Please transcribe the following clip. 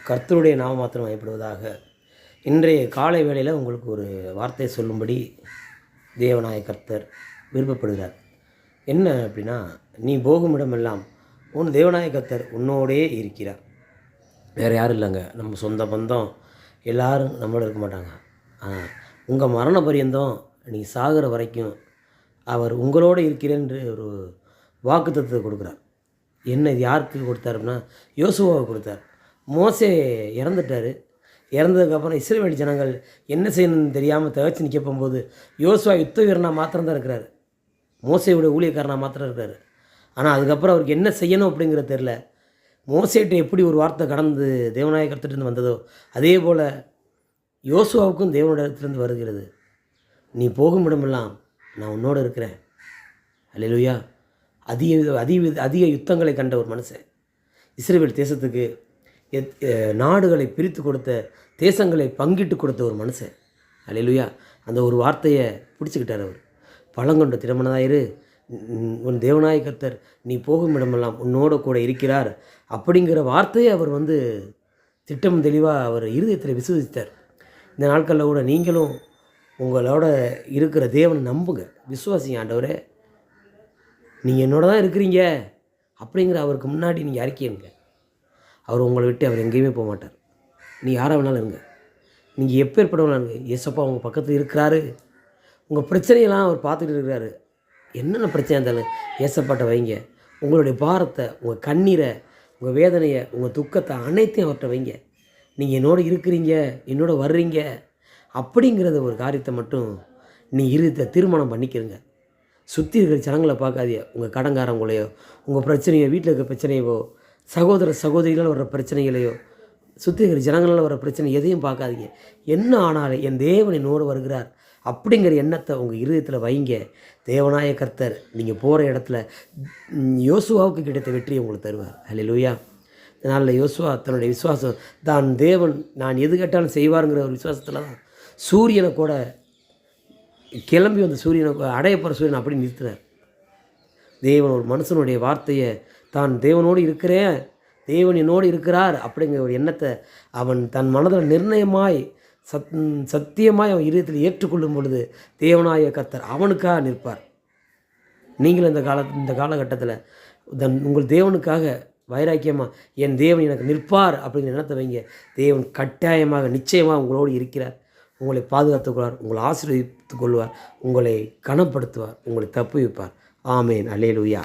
கர்த்தருடைய நாம மாத்திரம் பயப்படுவதாக. இன்றைய காலை வேளையில் உங்களுக்கு ஒரு வார்த்தை சொல்லும்படி தேவனாய கர்த்தர் விருப்பப்படுகிறார். என்ன அப்படின்னா, நீ போகும் இடமெல்லாம் உன் தேவனாய கர்த்தர் உன்னோடே இருக்கிறார். வேறு யாரும் இல்லைங்க. நம்ம சொந்த பந்தம் எல்லோரும் நம்மளோட இருக்க மாட்டாங்க. உங்கள் மரண பரியந்தம் நீங்கள் சாகிற வரைக்கும் அவர் உங்களோடு இருக்கிறேன்னு ஒரு வாக்குத்தத்தத்தை கொடுக்குறார். என்ன இது யாருக்கு கொடுத்தார் அப்படின்னா, யோசுவாவுக்கு கொடுத்தார். மோசே இறந்துட்டார். இறந்ததுக்கப்புறம் இஸ்ரவேல் ஜனங்கள் என்ன செய்யணும்னு தெரியாமல் தகச்சு நிற்க போகும்போது யோசுவா யுத்த வீரனாக மாத்திரம்தான் இருக்கிறார். மோசையோட ஊழியக்காரனாக மாத்திரம் இருக்கிறார். ஆனால் அதுக்கப்புறம் அவருக்கு என்ன செய்யணும் அப்படிங்கிறது தெரில. மோசேட்ட எப்படி ஒரு வார்த்தை கடந்து தேவனாய கர்த்தர்கிட்ட வந்ததோ அதே போல் யோசுவாவுக்கும் தேவனோட இடத்துலேருந்து வருகிறது. நீ போகும் இடமெல்லாம் நான் உன்னோடு இருக்கிறேன். அல்லேலூயா. அதிக யுத்தங்களை கண்ட ஒரு மனுஷன். இஸ்ரவேல் தேசத்துக்கு நாடுகளை பிரித்து கொடுத்த, தேசங்களை பங்கிட்டு கொடுத்த ஒரு மனுஷன். அல்லேலூயா. அந்த ஒரு வார்த்தையை பிடிச்சிக்கிட்டார் அவர். பழங்கொண்ட திறமனதாயிரு, உன் தேவனாய கர்த்தர் நீ போகும் இடமெல்லாம் உன்னோட கூட இருக்கிறார் அப்படிங்கிற வார்த்தையை அவர் திட்டம் தெளிவாக அவர் இருதயத்தில் விசுவசித்தார். இந்த நாட்களில் கூட நீங்களும் உங்களோட இருக்கிற தேவனை நம்புங்க, விசுவாசிங்க. ஆண்டவரே நீங்கள் என்னோட தான் இருக்கிறீங்க அப்படிங்கிற அவருக்கு முன்னாடி நீங்கள் அறிக்கைங்க. அவர் உங்களை விட்டு அவர் எங்கேயுமே போக மாட்டார். நீ யாராக வேணாலும் இருங்க, நீங்கள் எப்பேற்படவனாலும் இருங்க. ஏசப்பா உங்கள் பக்கத்தில் இருக்கிறாரு. உங்கள் பிரச்சனையெல்லாம் அவர் பார்த்துட்டு இருக்கிறாரு. என்னென்ன பிரச்சனை இருந்தாலும் ஏசப்பாட்ட வைங்க. உங்களுடைய பாரத்தை, உங்கள் கண்ணீரை, உங்கள் வேதனையை, உங்கள் துக்கத்தை அனைத்தையும் அவர்கிட்ட வைங்க. நீங்கள் என்னோட இருக்கிறீங்க, என்னோட வர்றீங்க அப்படிங்கிறத ஒரு காரியத்தை மட்டும் நீ இருத்த தீர்மானம் பண்ணிக்கிறங்க. சுற்றி இருக்கிற ஜனங்களை பார்க்காதீங்க. உங்கள் கடங்காரங்களையோ, உங்கள் பிரச்சனையோ, வீட்டில் இருக்கிற பிரச்சனையோ, சகோதர சகோதரிகளால் வர்ற பிரச்சனைகளையோ, சுற்றி இருக்கிற ஜனங்களால் வர்ற பிரச்சனை எதையும் பார்க்காதீங்க. என்ன ஆனாலும் என் தேவன் என்னோடு வருகிறார் அப்படிங்கிற எண்ணத்தை உங்கள் இருதயத்தில் வைங்க. தேவனாய கர்த்தர் நீங்கள் போகிற இடத்துல யோசுவாவுக்கு கிடைத்த வெற்றியை உங்களுக்கு தருவார். அல்லேலூயா. இதனால் யோசுவா தன்னுடைய விசுவாசம், தான் தேவன் நான் எது கேட்டாலும் செய்வாருங்கிற ஒரு விசுவாசத்தில் தான் சூரியனை கூட கிளம்பி வந்த சூரியனை அடையப்போகிற சூரியனை அப்படி நிறுத்தினார். தேவன் ஒரு மனுஷனுடைய வார்த்தையை, தான் தேவனோடு இருக்கிறேன், தேவன் என்னோடு இருக்கிறார் அப்படிங்கிற ஒரு எண்ணத்தை அவன் தன் மனதில் நிர்ணயமாய் சத்தியமாய் அவன் இதயத்தில் ஏற்றுக்கொள்ளும் பொழுது தேவனாய கர்த்தர் அவனுக்காக நிற்பார். நீங்களும் இந்த காலகட்டத்தில் உங்கள் தேவனுக்காக வைராக்கியமாக என் தேவன் எனக்கு நிற்பார் அப்படிங்கிற எண்ணத்தை வைங்க. தேவன் கட்டாயமாக நிச்சயமாக உங்களோடு இருக்கிறார். உங்களை பாதுகாத்துக் கொள்வார், உங்களை ஆசீர்வதித்துக் கொள்வார், உங்களை கனப்படுத்துவார், உங்களை தப்புவிப்பார். ஆமேன். அல்லேலூயா.